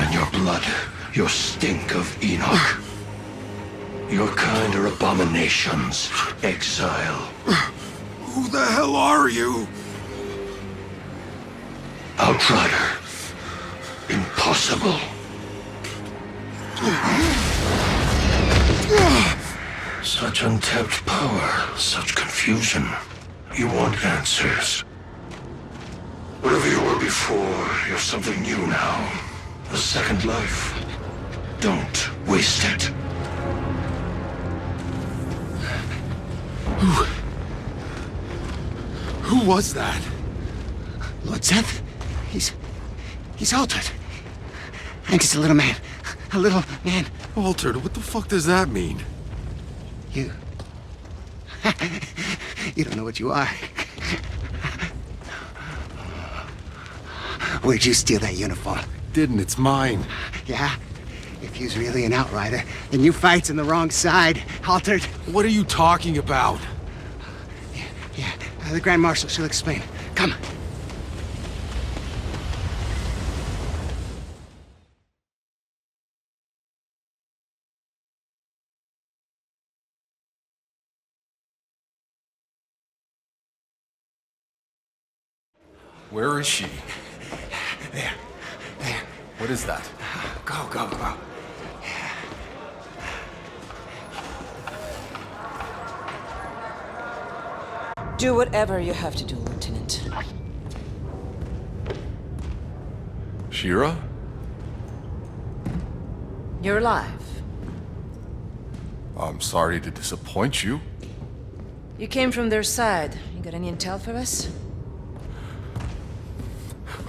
in your blood, your stink of Enoch. Your kind are abominations, exile. Who the hell are you? Outrider. Impossible. Such untapped power, such confusion. You want answers. Whatever you were before, you're something new now. A second life. Don't waste it. Who was that? Lord Seth? He's altered. I'm just a little man. A little man. Altered? What the fuck does that mean? You. You don't know what you are. Where'd you steal that uniform? Didn't, it's mine. Yeah? If you's really an outrider, then you fights on the wrong side, Altered. What are you talking about? Yeah. The Grand Marshal, she'll explain. Come. Where is she? There. What is that? Go. Do whatever you have to do, Lieutenant. Shira? You're alive. I'm sorry to disappoint you. You came from their side. You got any intel for us?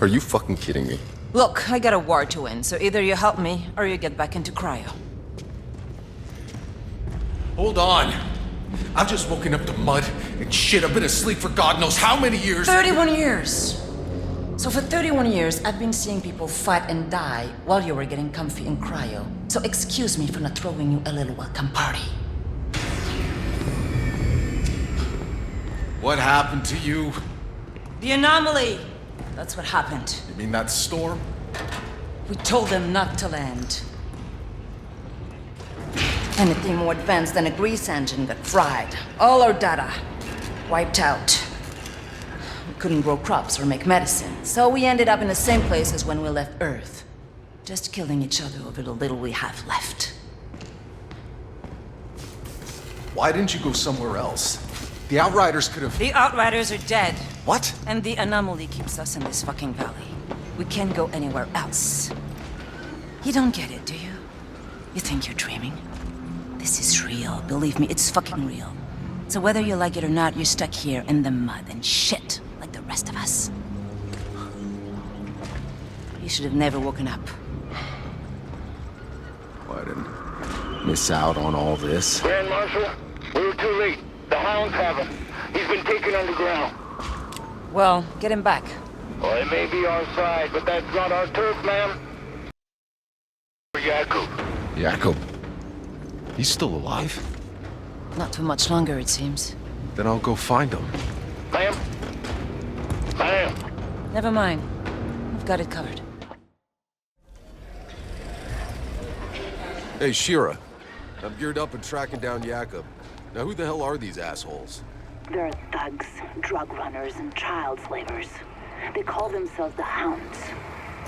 Are you fucking kidding me? Look, I got a war to win, so either you help me, or you get back into cryo. Hold on. I've just woken up to mud and shit. I've been asleep for God knows how many years. 31 years! So for 31 years, I've been seeing people fight and die while you were getting comfy in cryo. So excuse me for not throwing you a little welcome party. What happened to you? The anomaly! That's what happened. You mean that storm? We told them not to land. Anything more advanced than a grease engine got fried. All our data wiped out. We couldn't grow crops or make medicine, so we ended up in the same place as when we left Earth. Just killing each other over the little we have left. Why didn't you go somewhere else? The Outriders could have... The Outriders are dead. What? And the anomaly keeps us in this fucking valley. We can't go anywhere else. You don't get it, do you? You think you're dreaming? This is real. Believe me, it's fucking real. So whether you like it or not, you're stuck here in the mud and shit like the rest of us. You should have never woken up. Why didn't miss out on all this? Grand Marshal, we were too late. The Hounds have him. He's been taken underground. Well, get him back. Well, it may be our side, but that's not our turf, ma'am. Jakub. Jakub? He's still alive? Not for much longer, it seems. Then I'll go find him. Ma'am? Ma'am? Never mind. We've got it covered. Hey, Shira. I'm geared up and tracking down Jakub. Now who the hell are these assholes? They're thugs, drug runners, and child slavers. They call themselves the Hounds.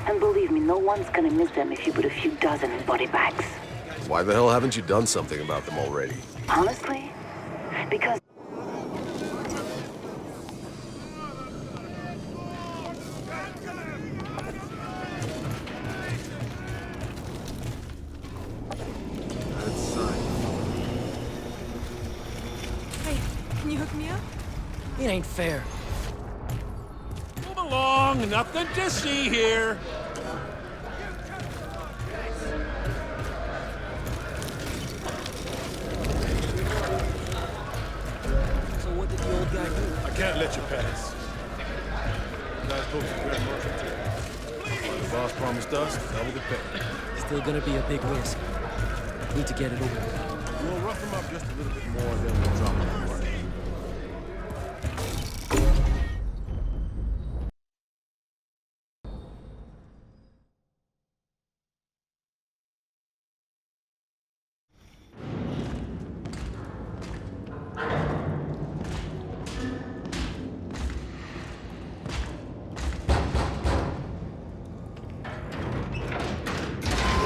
And believe me, no one's gonna miss them if you put a few dozen in body bags. Why the hell haven't you done something about them already? Honestly? Because... Hey, can you hook me up? It ain't fair. Move along, nothing to see here. So what did the old guy do? I can't let you pass. You guys folks are Grand Marshal too. The boss promised us double the pay. Still gonna be a big risk. Need to get it over with. We'll rough him up just a little bit more, then we'll drop him.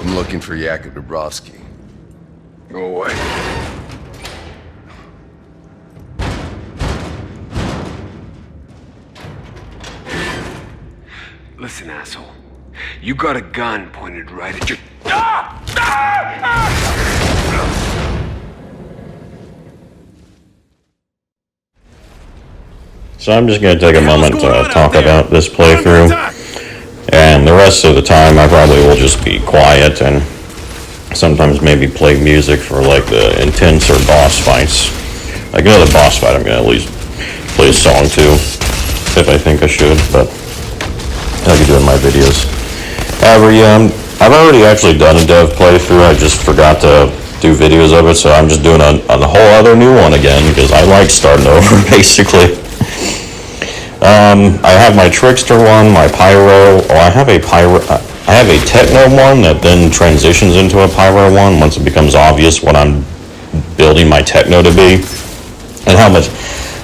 I'm looking for Yakub Dubrovsky. Go away. Listen, asshole. You got a gun pointed right at your... So I'm just going to take a moment to talk about this playthrough, and the rest of the time I probably will just be quiet and sometimes maybe play music for like the intense or boss fights. Like another boss fight I'm going to at least play a song too, if I think I should, but like I do in my videos. However, yeah, I've already actually done a dev playthrough, I just forgot to do videos of it, so I'm just doing a whole other new one again, because I like starting over, basically. I have my Trickster one, my Pyro, I have a Techno one that then transitions into a Pyro one once it becomes obvious what I'm building my Techno to be. And how much,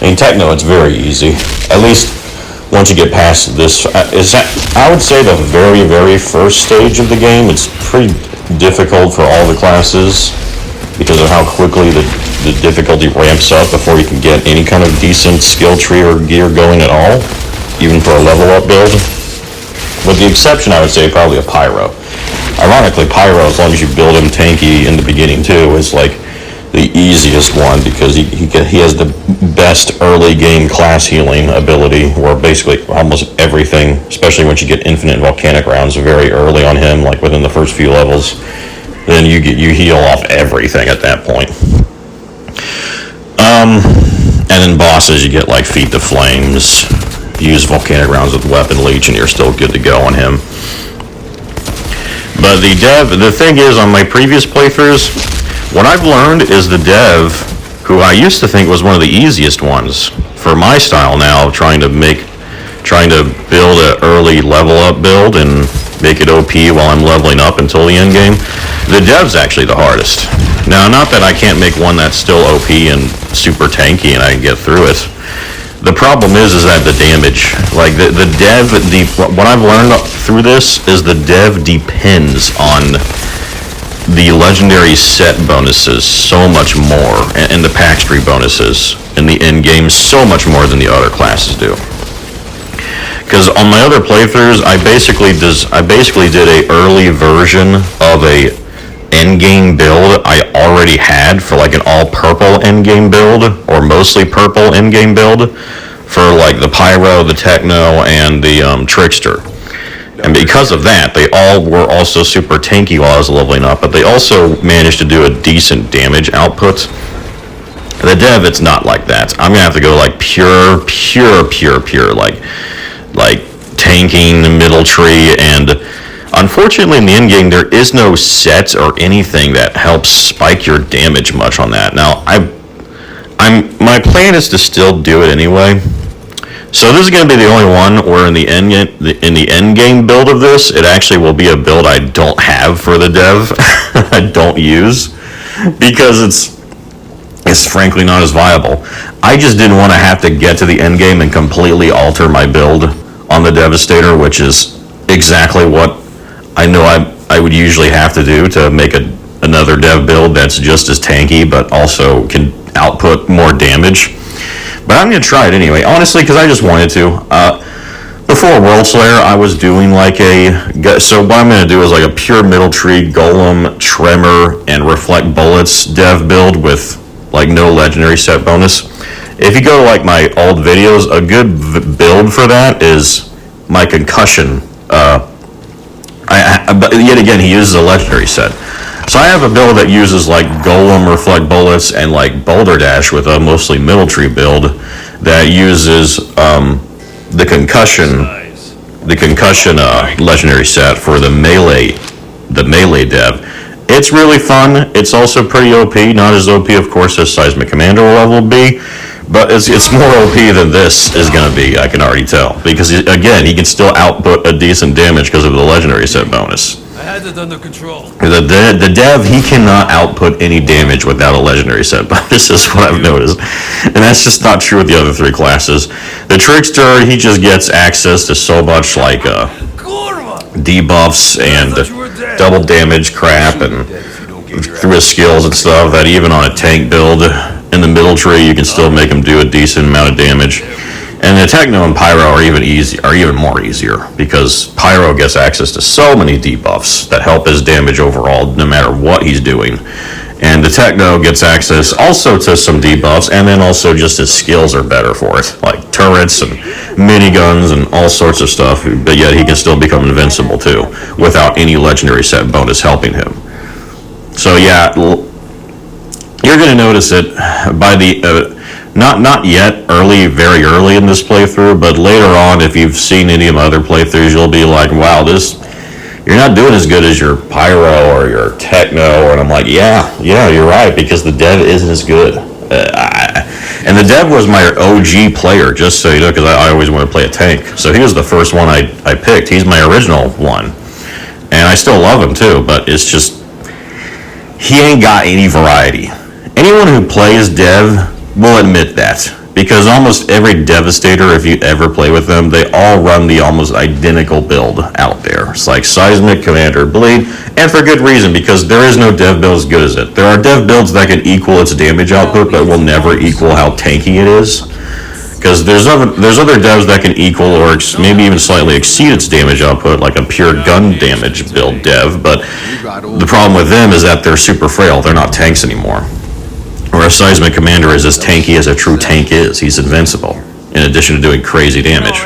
Techno, it's very easy. At least once you get past this, I would say the very, very first stage of the game, it's pretty difficult for all the classes because of how quickly the difficulty ramps up before you can get any kind of decent skill tree or gear going at all, even for a level up build. With the exception, I would say, probably a Pyro. Ironically, Pyro, as long as you build him tanky in the beginning too, is like the easiest one because he has the best early game class healing ability, where basically almost everything, especially once you get infinite volcanic rounds very early on him, like within the first few levels, then you heal off everything at that point. And in bosses, you get like Feed the Flames, use volcanic rounds with Weapon Leech, and you're still good to go on him. But the thing is, on my previous playthroughs, what I've learned is the dev, who I used to think was one of the easiest ones for my style now, trying to build an early level up build and make it OP while I'm leveling up until the end game. The dev's actually the hardest. Now, not that I can't make one that's still OP and super tanky and I can get through it. The problem is that the damage, like the dev, what I've learned through this is the dev depends on the legendary set bonuses so much more, and the pack tree bonuses in the end game so much more than the other classes do. Because on my other playthroughs, I basically did a early version of a endgame build I already had for like an all purple endgame build, or mostly purple endgame build, for like the Pyro, the Techno, and the Trickster. And because of that, they all were also super tanky while I was leveling up, but they also managed to do a decent damage output. The dev, it's not like that. I'm gonna have to go like pure, like tanking the middle tree, and unfortunately in the end game there is no set or anything that helps spike your damage much on that. Now my plan is to still do it anyway. So this is going to be the only one where in the end game build of this, it actually will be a build I don't have for the dev. I don't use, because it's frankly not as viable. I just didn't want to have to get to the end game and completely alter my build on the Devastator, which is exactly what I know I would usually have to do to make another dev build that's just as tanky but also can output more damage. But I'm going to try it anyway, honestly, because I just wanted to. Before World Slayer, I was doing like so what I'm going to do is like a pure middle tree, Golem, Tremor, and Reflect Bullets dev build with like no legendary set bonus. If you go to like my old videos, a good build for that is my Concussion. But yet again, he uses a legendary set. So I have a build that uses like Golem, Reflect Bullets, and like Boulder Dash with a mostly middle tree build that uses the concussion legendary set for the melee dev. It's really fun. It's also pretty OP, not as OP of course as Seismic Commander level B, but it's more OP than this is going to be, I can already tell, because again, he can still output a decent damage because of the legendary set bonus. I had it under control. The dev, he cannot output any damage without a legendary set bonus, is what I've noticed. And that's just not true with the other three classes. The Trickster, he just gets access to so much like debuffs and double damage crap and through his skills and stuff, that even on a tank build in the middle tree you can still make him do a decent amount of damage. And the Techno and Pyro are even more easier, because Pyro gets access to so many debuffs that help his damage overall no matter what he's doing. And the Techno gets access also to some debuffs, and then also just his skills are better for it, like turrets and miniguns and all sorts of stuff, but yet he can still become invincible too, without any legendary set bonus helping him. So yeah, you're going to notice it by the, not yet very early in this playthrough, but later on, if you've seen any of my other playthroughs, you'll be like, wow, you're not doing as good as your Pyro or your Techno, and I'm like, yeah, you're right, because the Dev isn't as good. And the Dev was my OG player, just so you know, because I always want to play a tank. So he was the first one I picked. He's my original one. And I still love him too, but it's just, he ain't got any variety. Anyone who plays Dev will admit that, because almost every Devastator, if you ever play with them, they all run the almost identical build out there. It's like Seismic, Commander, Bleed, and for good reason, because there is no Dev build as good as it. There are Dev builds that can equal its damage output, but will never equal how tanky it is. Because there's other devs that can equal or maybe even slightly exceed its damage output, like a pure gun damage build dev, but the problem with them is that they're super frail. They're not tanks anymore. Whereas Seismic Commander is as tanky as a true tank is. He's invincible, in addition to doing crazy damage.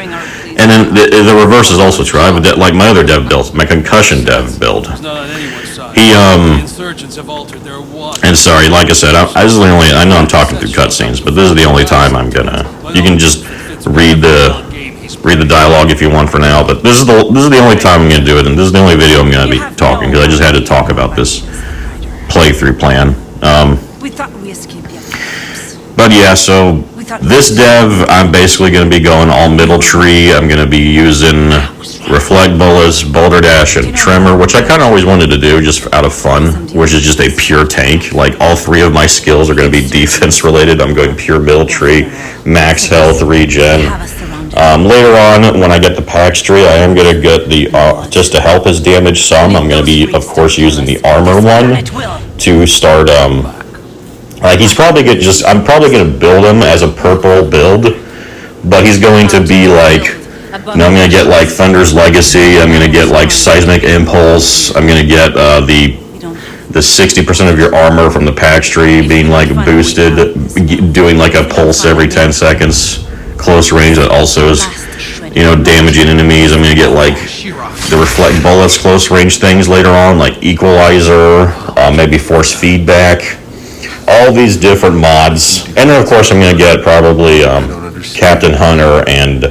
And then the reverse is also true. I have like my other dev build, my concussion dev build. And sorry, like I said, I know I'm talking through cutscenes, but this is the only time I'm gonna. You can just read the dialogue if you want for now, but this is the only time I'm gonna do it, and this is the only video I'm gonna be talking, because I just had to talk about this playthrough plan. But yeah, so this dev, I'm basically going to be going all middle tree. I'm going to be using Reflect Bullets, Boulder Dash, and Tremor, which I kind of always wanted to do just out of fun, which is just a pure tank. Like, all three of my skills are going to be defense related. I'm going pure middle tree, max health, regen. Later on, when I get the Pax tree, I am going to get the, just to help his damage some, I'm going to be, of course, using the armor one to start, like, I'm probably going to build him as a purple build, but he's going to be like, I'm going to get like Thunder's Legacy, I'm going to get like Seismic Impulse, I'm going to get the 60% of your armor from the Pax tree being like boosted, doing like a pulse every 10 seconds, close range that also is, damaging enemies. I'm going to get like the Reflect Bullets close range things later on, like Equalizer, maybe Force Feedback. All these different mods, and then of course I'm going to get probably Captain Hunter and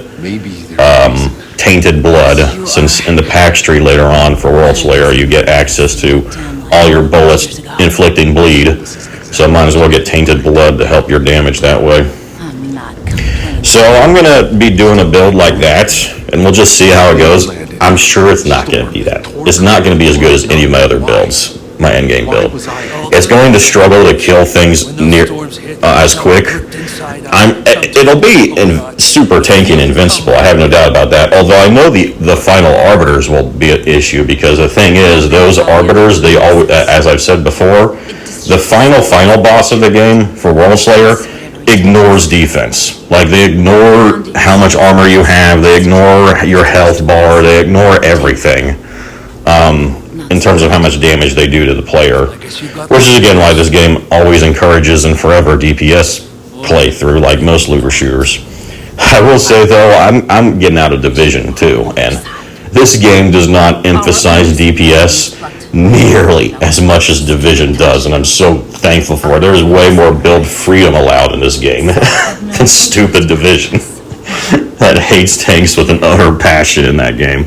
Tainted Blood, since in the Pax tree later on for World Slayer you get access to all your bullets inflicting bleed, so I might as well get Tainted Blood to help your damage that way. So I'm going to be doing a build like that, and we'll just see how it goes. I'm sure it's not going to be that. It's not going to be as good as any of my other builds, my endgame build. It's going to struggle to kill things as quick. It'll be super tanky and invincible, I have no doubt about that. Although I know the final Arbiters will be an issue, because the thing is, those Arbiters, they always, as I've said before, the final boss of the game for World Slayer ignores defense. Like, they ignore how much armor you have, they ignore your health bar, they ignore everything. In terms of how much damage they do to the player, which is again why this game always encourages and forever DPS playthrough, like most looter shooters. I will say though, I'm getting out of Division 2, and this game does not emphasize DPS nearly as much as Division does, and I'm so thankful for it. There's way more build freedom allowed in this game than stupid Division that hates tanks with an utter passion in that game.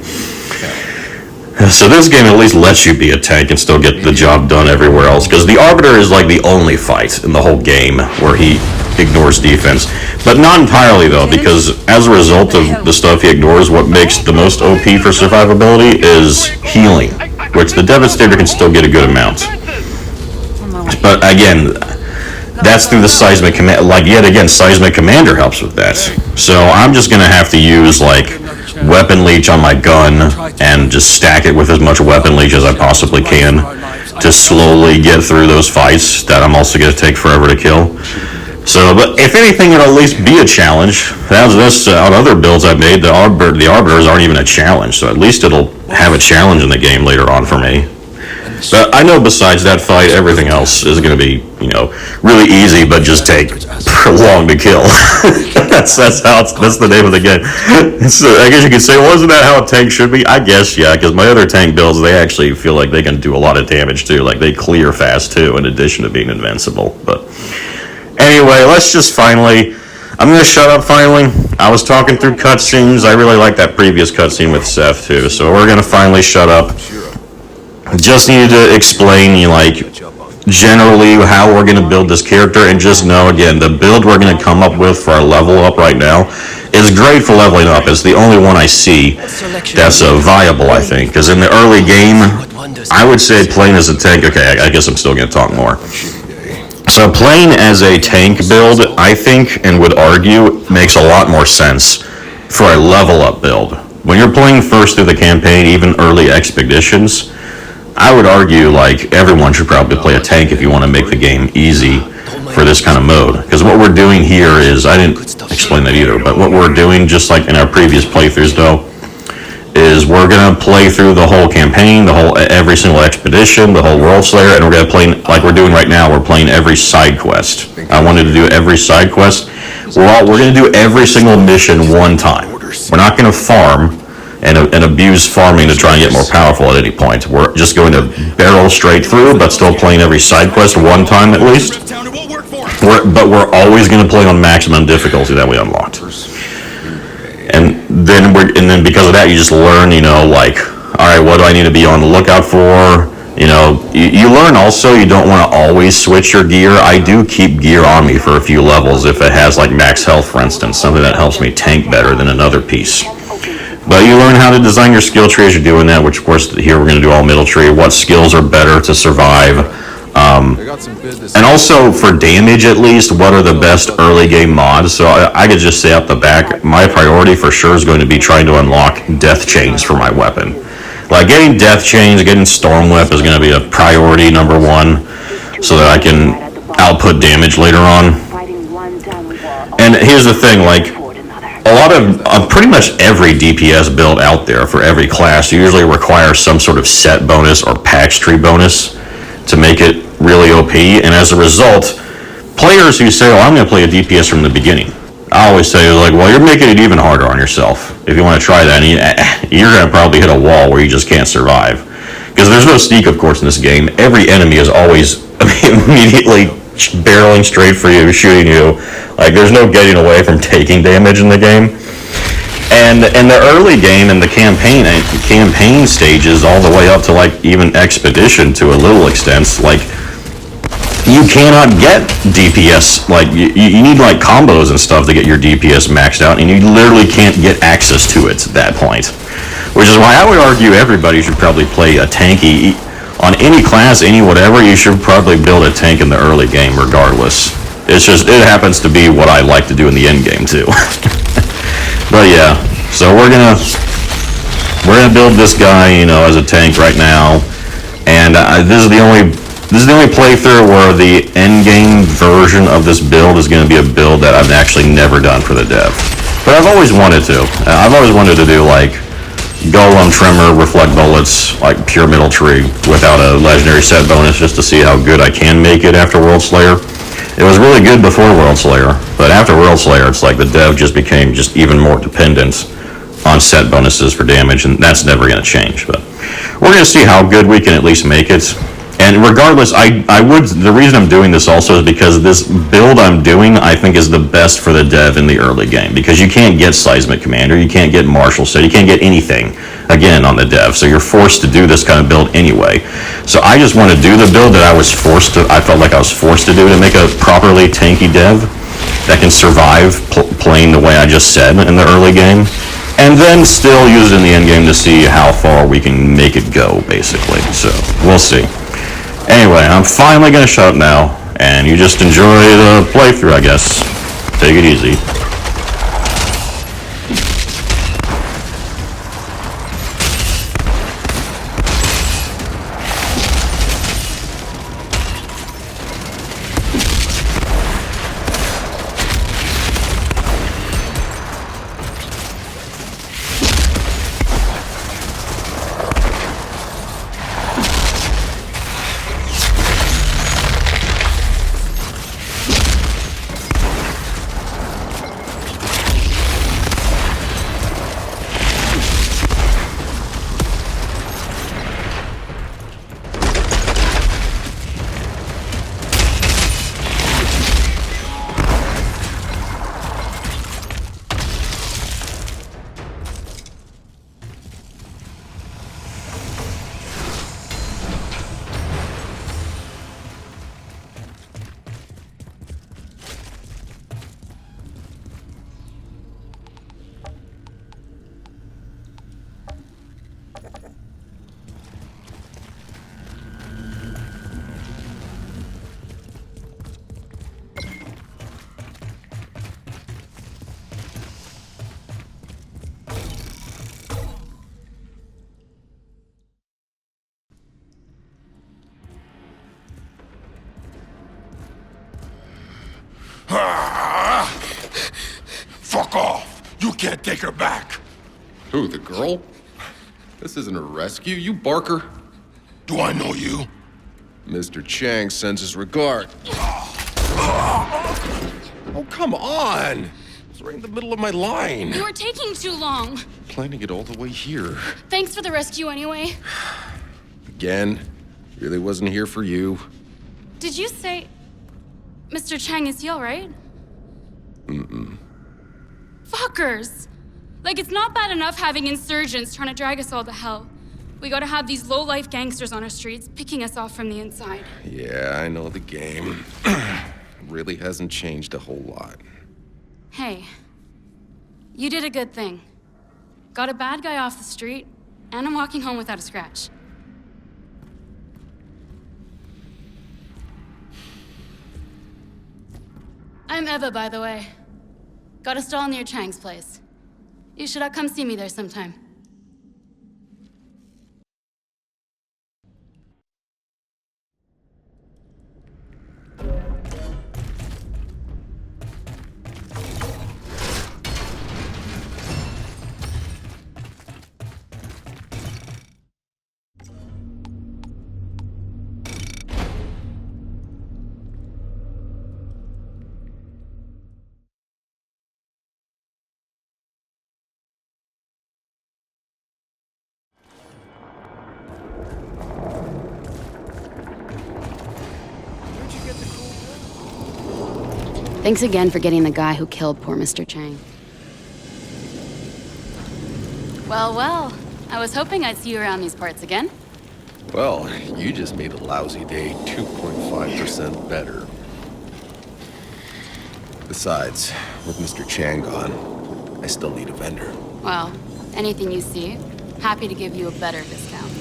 So this game at least lets you be a tank and still get the job done everywhere else, because the Arbiter is like the only fight in the whole game where he ignores defense. But not entirely though, because as a result of the stuff he ignores, what makes the most OP for survivability is healing, which the Devastator can still get a good amount. But again, that's through the Seismic Commander. Like, yet again, Seismic Commander helps with that. So I'm just going to have to use like weapon leech on my gun and just stack it with as much weapon leech as I possibly can to slowly get through those fights that I'm also going to take forever to kill. So, but if anything, it'll at least be a challenge. As this on other builds I've made, the Arbiters aren't even a challenge, so at least it'll have a challenge in the game later on for me. But I know besides that fight, everything else is going to be, you know, really easy, but just take long to kill. that's the name of the game. So I guess you could say, well, isn't that how a tank should be? I guess, yeah, because my other tank builds, they actually feel like they can do a lot of damage too. Like they clear fast too, in addition to being invincible. But anyway, let's just finally. I'm going to shut up finally. I was talking through cutscenes. I really like that previous cutscene with Seth too. So we're going to finally shut up. Just needed to explain, like, generally how we're going to build this character, and just know, again, the build we're going to come up with for our level up right now is great for leveling up. It's the only one I see that's viable, I think, because in the early game, I would say playing as a tank, okay, I guess I'm still going to talk more. So playing as a tank build, I think, and would argue, makes a lot more sense for a level up build. When you're playing first through the campaign, even early expeditions, I would argue, like, everyone should probably play a tank if you want to make the game easy for this kind of mode. Because what we're doing here is, I didn't explain that either, but what we're doing, just like in our previous playthroughs though, is we're going to play through the whole campaign, every single expedition, the whole World Slayer, and we're going to play, like we're doing right now, we're playing every side quest. I wanted to do every side quest. We're going to do every single mission one time. We're not going to farm and abuse farming to try and get more powerful at any point. We're just going to barrel straight through, but still playing every side quest one time at least. But we're always going to play on maximum difficulty that we unlocked. And then because of that, you just learn, you know, like, all right, what do I need to be on the lookout for? You know, you learn also you don't want to always switch your gear. I do keep gear on me for a few levels if it has like max health, for instance, something that helps me tank better than another piece. But you learn how to design your skill tree as you're doing that, which of course here we're going to do all middle tree, what skills are better to survive. And also for damage at least, what are the best early game mods? So I could just say up the back, my priority for sure is going to be trying to unlock death chains for my weapon. Like getting death chains, getting storm whip is going to be a priority number one so that I can output damage later on. And here's the thing, like, a lot of pretty much every DPS build out there for every class usually requires some sort of set bonus or patch tree bonus to make it really OP, and as a result, players who say, oh, I'm going to play a DPS from the beginning, I always say, like, well, you're making it even harder on yourself. If you want to try that, you're going to probably hit a wall where you just can't survive. Because there's no sneak, of course, in this game. Every enemy is always immediately barreling straight for you, shooting you. Like, there's no getting away from taking damage in the game. And in the early game, in the campaign stages, all the way up to, like, even expedition to a little extent, like, you cannot get DPS, like, you need, like, combos and stuff to get your DPS maxed out, and you literally can't get access to it at that point. Which is why I would argue everybody should probably play a tanky. On any class, any whatever, you should probably build a tank in the early game regardless. It's just, it happens to be what I like to do in the end game too. But yeah, so we're gonna build this guy, you know, as a tank right now, and this is the only playthrough where the end game version of this build is going to be a build that I've actually never done for the dev. But I've always wanted to. I've always wanted to do like Golem, Tremor, Reflect Bullets, like pure middle tree without a legendary set bonus, just to see how good I can make it after World Slayer. It was really good before World Slayer, but after World Slayer, it's like the dev just became just even more dependent on set bonuses for damage, and that's never going to change. But we're going to see how good we can at least make it. And regardless, the reason I'm doing this also is because this build I'm doing, I think, is the best for the dev in the early game, because you can't get Seismic Commander, you can't get Marshal Set, you can't get anything, again, on the dev, so you're forced to do this kind of build anyway. So I just want to do the build that I felt like I was forced to do to make a properly tanky dev that can survive playing the way I just said in the early game, and then still use it in the end game to see how far we can make it go, basically. So, we'll see. Anyway, I'm finally going to shut up now, and you just enjoy the playthrough, I guess. Take it easy. can't take her back. Who, the girl? This isn't a rescue, you barker. Do I know you? Mr. Chang sends his regard. Oh, come on! It's right in the middle of my line. You were taking too long. Planning it all the way here. Thanks for the rescue anyway. Again, really wasn't here for you. Did you say... Mr. Chang is he alright? Mm-mm. Fuckers! Like, it's not bad enough having insurgents trying to drag us all to hell. We gotta have these low-life gangsters on our streets picking us off from the inside. Yeah, I know the game. Really hasn't changed a whole lot. Hey, you did a good thing. Got a bad guy off the street, and I'm walking home without a scratch. I'm Eva, by the way. Got a stall near Chang's place. You should come see me there sometime. Thanks again for getting the guy who killed poor Mr. Chang. Well, well. I was hoping I'd see you around these parts again. Well, you just made a lousy day 2.5% better. Besides, with Mr. Chang gone, I still need a vendor. Well, anything you see, happy to give you a better discount.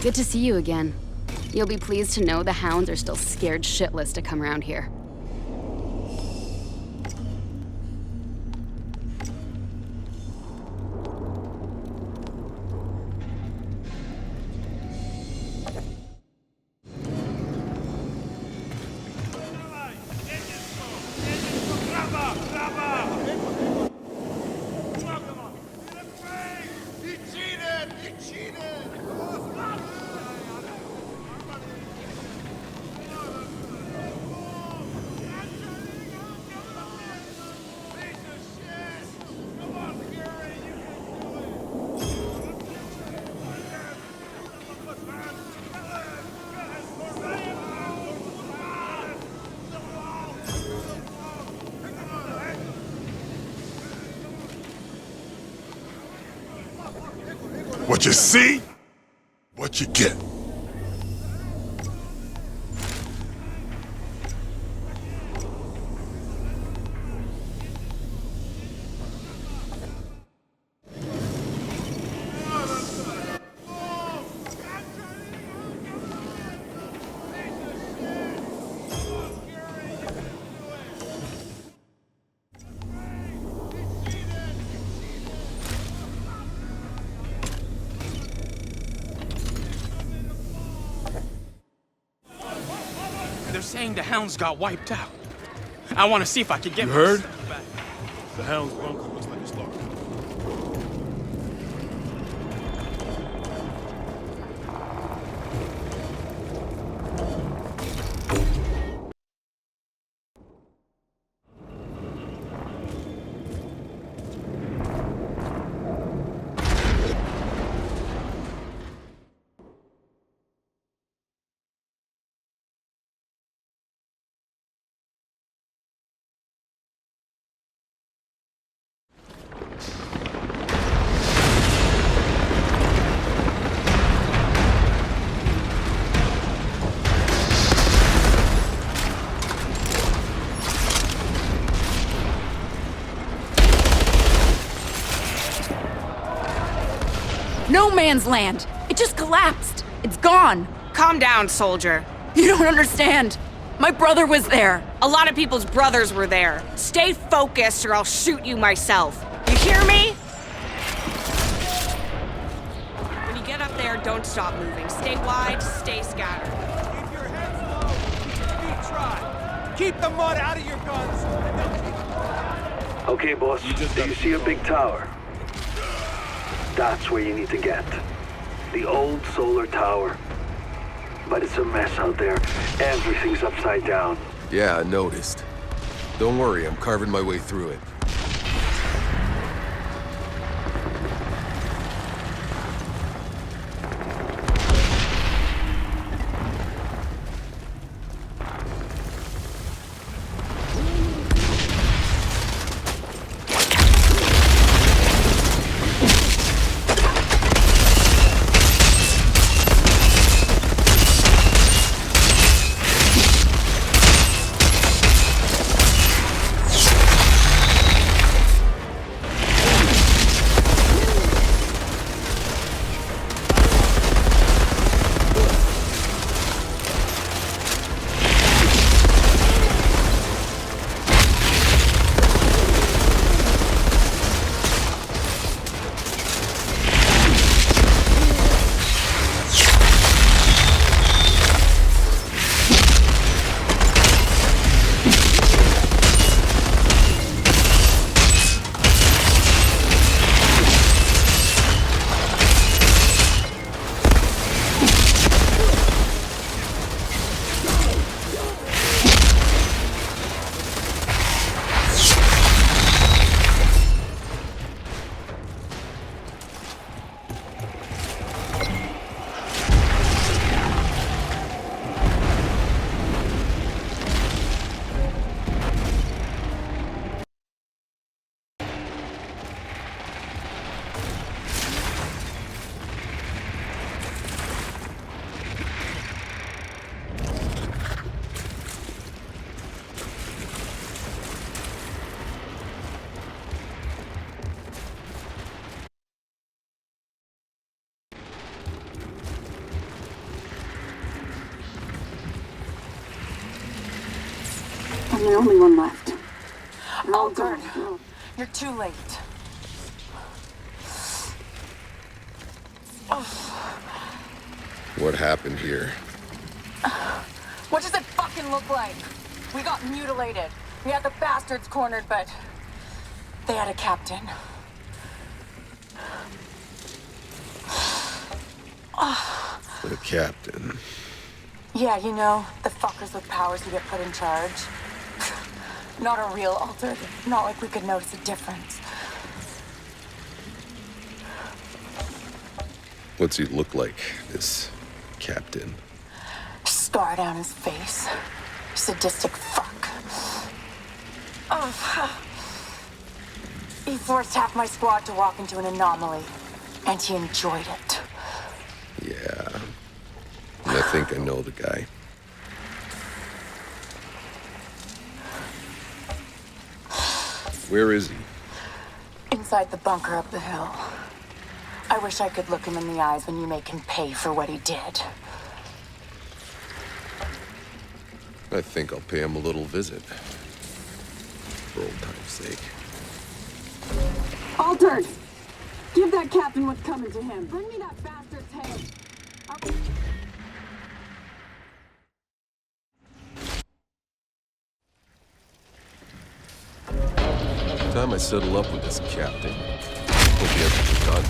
Good to see you again. You'll be pleased to know the hounds are still scared shitless to come around here. What you see, what you get. They're saying the hounds got wiped out. I want to see if I can get You heard? back. The hound's bunker looks like it's locked. no man's land. It just collapsed. It's gone. Calm down, soldier. You don't understand. My brother was there. A lot of people's brothers were there. Stay focused or I'll shoot you myself. You hear me? When you get up there, don't stop moving. Stay wide, stay scattered. Keep your heads low. Keep your feet dry. Keep the mud out of your guns. Okay, boss. Do you see a big tower? That's where you need to get. The old solar tower. But it's a mess out there. Everything's upside down. Yeah, I noticed. Don't worry, I'm carving my way through it. I'm the only one left. Altered. You're too late. What happened here? What does it fucking look like? We got mutilated. We had the bastards cornered, but they had a captain. The captain. Yeah, you know, the fuckers with powers who get put in charge. Not a real altered. Not like we could notice a difference. What's he look like, this captain? Scar down his face. Sadistic fuck. He forced half my squad to walk into an anomaly, and he enjoyed it. Yeah. I think I know the guy. Where is he? Inside the bunker up the hill. I wish I could look him in the eyes when you make him pay for what he did. I think I'll pay him a little visit. For old time's sake. Altered! Give that captain what's coming to him. Bring me that bastard's head. Time I settle up with this captain. Hope he hasn't forgotten.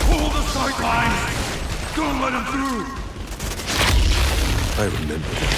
Hold the sight lines! Don't let him through! I remember that.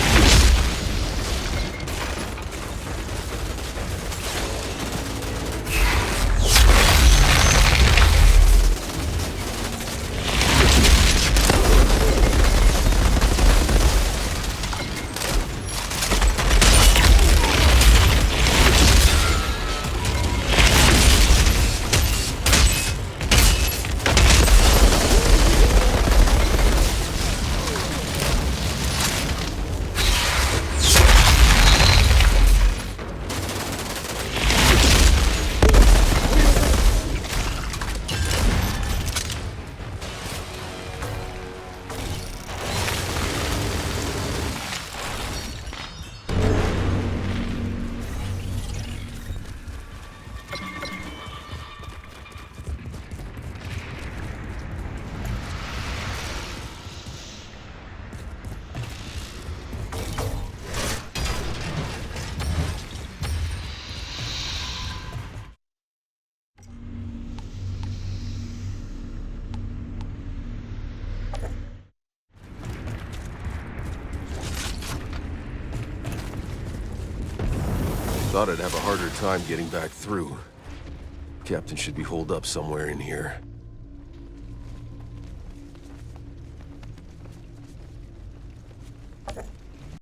Thought I'd have a harder time getting back through. Captain should be holed up somewhere in here.